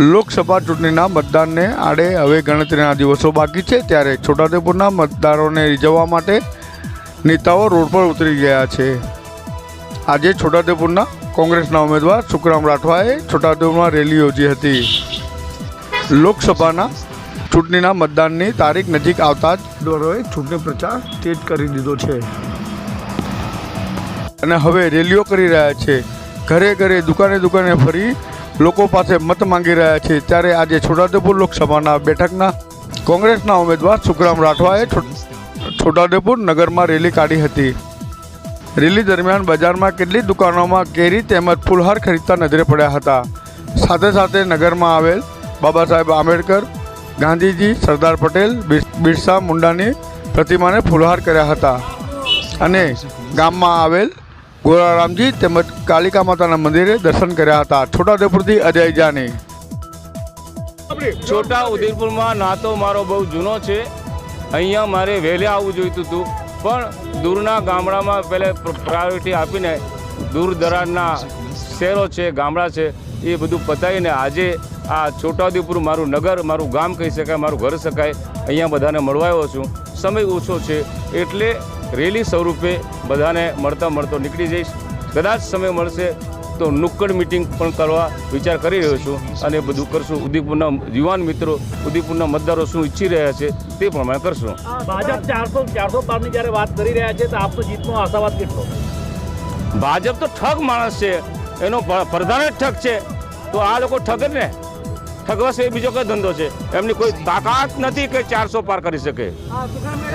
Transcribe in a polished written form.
લોકસભા ચૂંટણીના મતદાનને આડે હવે ગણતરીના દિવસો બાકી છે, ત્યારે છોટાઉદેપુરના મતદારોને રીઝવવા માટે નેતાઓ રોડ પર ઉતરી ગયા છે। આજે છોટાઉદેપુરના કોંગ્રેસના ઉમેદવાર સુખરામ રાઠવાએ છોટાઉદેપુરમાં રેલી યોજી હતી। લોકસભાના ચૂંટણીના મતદાનની તારીખ નજીક આવતા જ ઉમેદવારોએ ચૂંટણી પ્રચાર તેજ કરી દીધો છે અને હવે રેલીઓ કરી રહ્યા છે। ઘરે ઘરે દુકાને દુકાને ફરી લોકો પાસે મત માંગી રહ્યા છે। ત્યારે આજે છોટાઉદેપુર લોકસભાના બેઠકના કોંગ્રેસના ઉમેદવાર સુખરામ રાઠવાએ છોટાઉદેપુર નગરમાં રેલી કાઢી હતી। રેલી દરમિયાન બજારમાં કેટલીક દુકાનોમાં કેરી તેમજ ફૂલહાર ખરીદતા નજરે પડ્યા હતા। સાથે સાથે નગરમાં આવેલ બાબા સાહેબ આંબેડકર, ગાંધીજી, સરદાર પટેલ, બિરસા મુંડાની પ્રતિમાને ફૂલહાર કર્યા હતા અને ગામમાં આવેલ ગોરારામજી તેમજ કાલિકા માતાના મંદિરે દર્શન કર્યા હતા। છોટાઉદેપુરથી અજય જાની। છોટાઉદેપુરમાં નાતો મારો બહુ જૂનો છે। અહીંયા મારે વહેલે આવવું જોઈતું હતું, પણ દૂરના ગામડામાં પહેલાં પ્રાયોરિટી આપીને દૂર દરાજના શહેરો છે, ગામડા છે, એ બધું પતાવીને આજે આ છોટાઉદેપુર મારું નગર, મારું ગામ કહી શકાય, મારું ઘર શકાય, અહીંયા બધાને મળવા આવ્યો છું। સમય ઓછો છે એટલે રેલી સ્વરૂપે બધાને મળતો નીકળી જઈશ। કદાચ સમય મળશે તો નુક્કડ મિટિંગ પણ કરવા વિચાર કરી રહ્યો છું અને બધું કરશું। ઉદયપુરના યુવાન મિત્રો, ઉદયપુરના મતદારો શું ઈચ્છી રહ્યા છે તે પ્રમાણે કરશું। ભાજપ 400 પારની જ્યારે વાત કરી રહ્યા છે તો આપનો જીતનો આશાવાદ કેટલો? ભાજપ તો ઠગ માણસ છે, એનો પ્રધાન જ ઠગ છે, તો આ લોકો ઠગ જ ને, ઠગવા છે બીજો કઈ ધંધો છે? એમની કોઈ તાકાત નથી કે 400 પાર કરી શકે।